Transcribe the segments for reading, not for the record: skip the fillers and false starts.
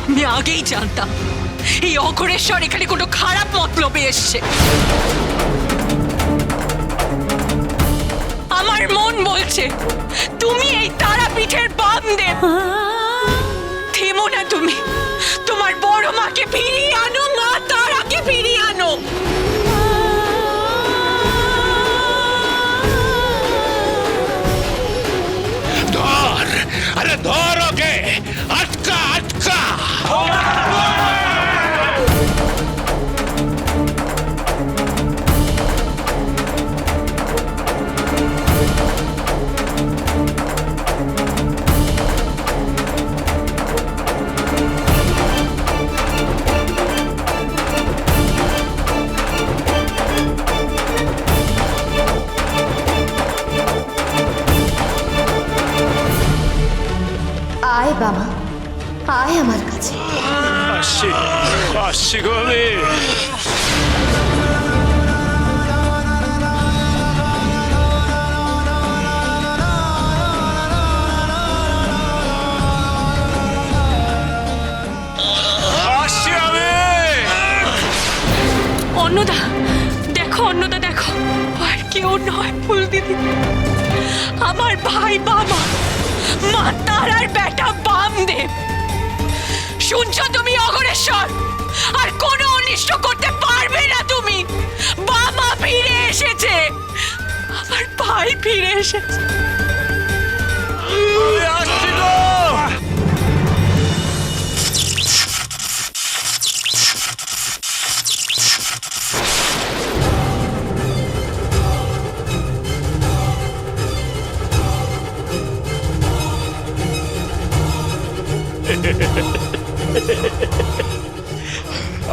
আমি আগেই জানতাম এই অঘরেশ্বর এখানে কোনো খারাপ মতলবে এসছে। আমার মন বলছে তুমি এই তারাপীঠের বামদেব। থেমো না তুমি, তোমার বড় মাকে ফিরিয়ে আনো, মা তারাকে ফিরিয়ে আনো। ধর, আরে ধর ওকে, আটকা আটকা। আয় বাবা, আয় আমার কাছে। আসছি আসছি গো আমি। আসছি আমি। অন্নদা দেখো, অন্নদা দেখো, আর কেউ নয় ফুল দিদি, আমার ভাই বাবা, মা তারার বেটা বামদেব। শুনছো তুমি অঘরেশ্বর? আর কোনো অনিষ্ট করতে পারবে না তুমি। বাবা ফিরে এসেছে, আমার ভাই ফিরে এসেছে। আমি আসছি গো।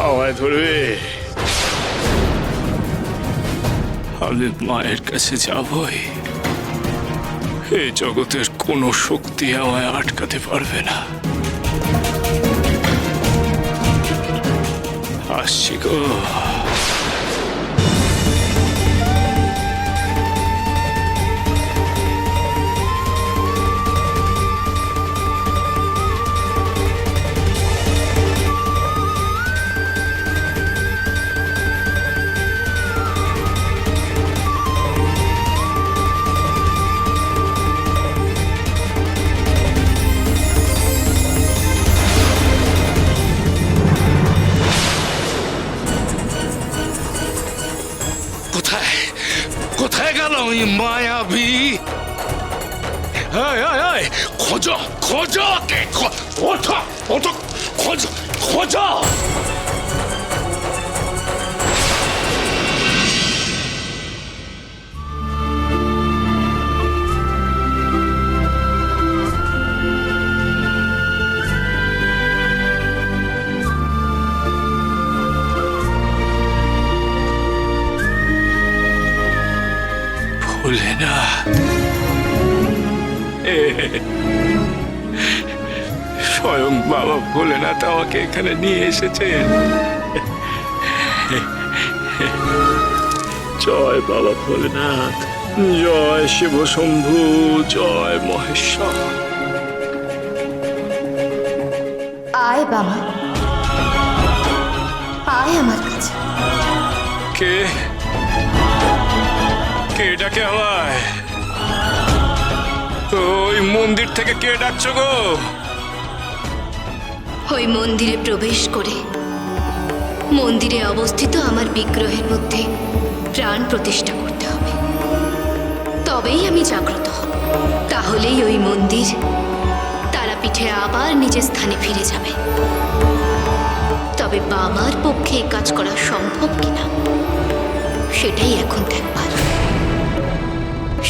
আমায় ধরবে? আমি মায়ের কাছে যাবই। এই জগতের কোনো শক্তি আমায় আটকাতে পারবে না। আসছি গো। কোথায় কোথায় গেল ওই মায়াবী? খোঁজো খোঁজো কে, ওঠো ওঠো, খোঁজো খোঁজো। ভুলে না, স্বয়ং বাবা ভোলেনাথ আমাকে এখানে নিয়ে এসেছেন। জয় বাবা ভোলেনাথ, জয় শিব শম্ভু, জয় মহেশ্বর। আয় বাবা, আয় আমার কাছে। কে কে ডাকে আমায়? ওই মন্দির থেকে কে ডাকছো গো? ওই মন্দিরে প্রবেশ করে মন্দিরে অবস্থিত আমার বিগ্রহের মধ্যে প্রাণ প্রতিষ্ঠা করতে হবে, তবেই আমি জাগ্রত হব। তাহলেই ওই মন্দির তারাপীঠে আবার নিজের স্থানে ফিরে যাবে। তবে বাবার পক্ষে এই কাজ করা সম্ভব কিনা সেটাই এখন দেখবার।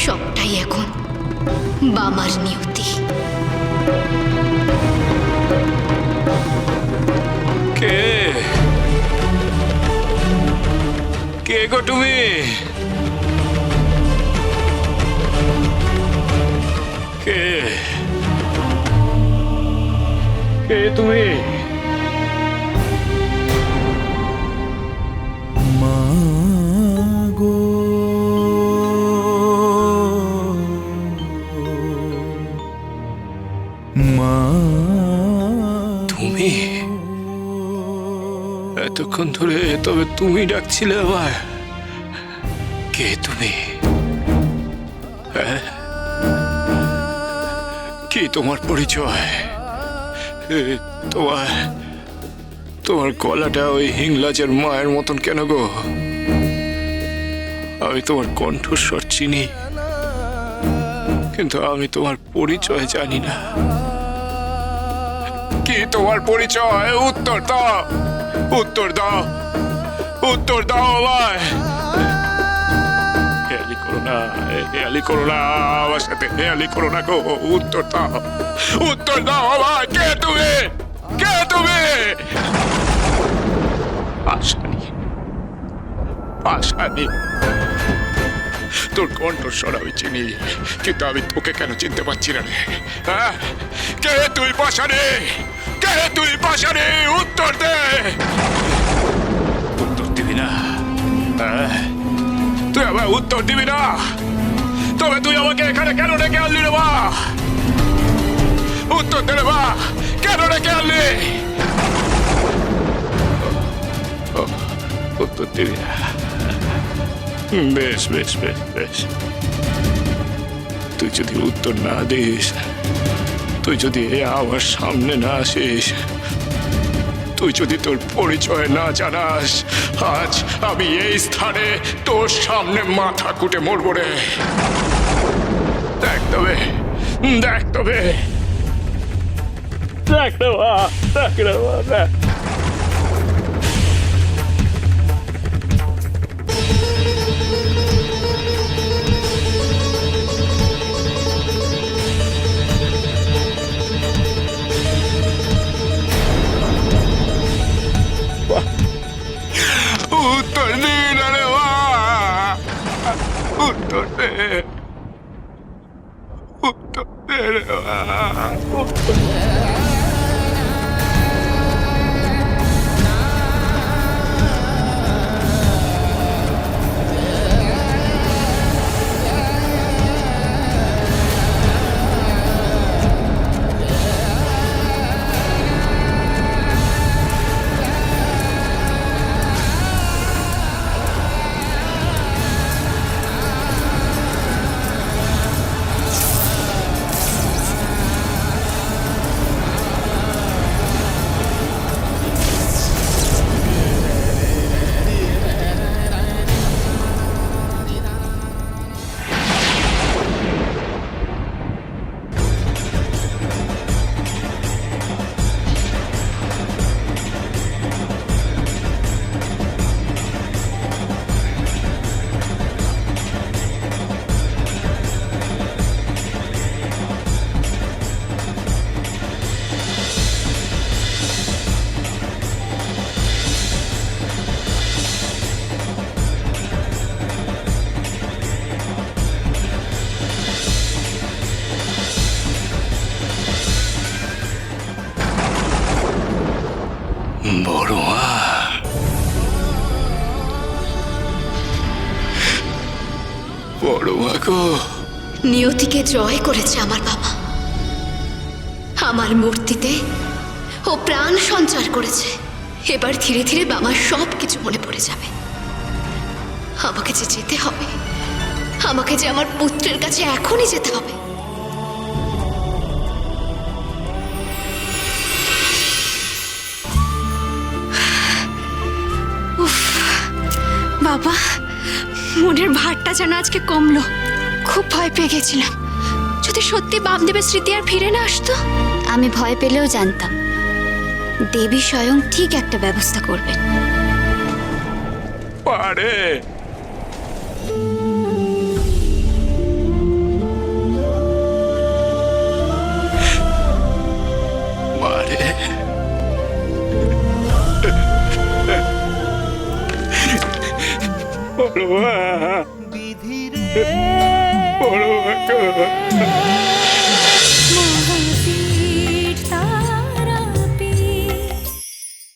সবটাই এখন বাবার নিয়তি। কে কে গো তুমি? কে কে তুমি? তুমি এতক্ষণ ধরে তবে তুমি ডাকছিলে আমার? কে তুমি? হ্যাঁ? কি তোমার পরিচয়? তোমার তোমার গলাটা ওই হিংলাজের মায়ের মতন কেন গো? আমি তোমার কণ্ঠস্বর চিনি, কিন্তু আমি তোমার পরিচয় জানি না। কি তোমার পরিচয়? উত্তর দাও, উত্তর দাও, উত্তর দাও আমায়। হেয়ালি করো না, হেয়ালি করো না আমার সাথে, হেয়ালি করো না গো। উত্তর দাও, উত্তর দাও আমায়। কে তুমি? কে তুমি? আশানি, আশানি। তোর কণ্ঠস্বর আমি চিনি, কিন্তু আমি তোকে কেন চিনতে পারছি না রে? হ্যাঁ, কে তুই পাশানি? কে তুই পাশানি? উত্তর দে। উত্তর দিবি না? হ্যাঁ, তুই আমায় উত্তর দিবি না? তবে তুই আমাকে এখানে কেন ডেকে আনলি রে মা? উত্তর দে রে মা, কেন ডেকে আনলি? উত্তর দিবি না? বেশ বেশ বেশ বেশ, তুই যদি উত্তর না দিস, তুই যদি আমার সামনে না আসিস, তুই যদি তোর পরিচয় না জানাস, আজ আমি এই স্থানে তোর সামনে মাথা কুটে মরবো রে। দেখ তবে, দেখ তবে, দেখ রে মা, দেখ রে মা, দেখ। উত্তর দে না রে মা, উত্তর দে, উত্তর দে রে মা, উত্তর দে। বড় মা, বড় মা গো। নিয়তিকে জয় করেছে আমার বাবা। আমার মূর্তিতে ও প্রাণ সঞ্চার করেছে। এবার ধীরে ধীরে বাবার সব কিছু মনে পড়ে যাবে। আমাকে যে যেতে হবে, আমাকে যে আমার পুত্রের কাছে এখনই যেতে হবে। বাবা, মনের ভারটা যেন আজকে কমলো। খুব ভয় পেয়ে গেছিলাম, যদি সত্যি বামদেবের স্মৃতি আর ফিরে না আসতো। আমি ভয় পেলেও জানতাম দেবী স্বয়ং ঠিক একটা ব্যবস্থা করবেন। পারে মারে, বড় মা, বড় মা গো।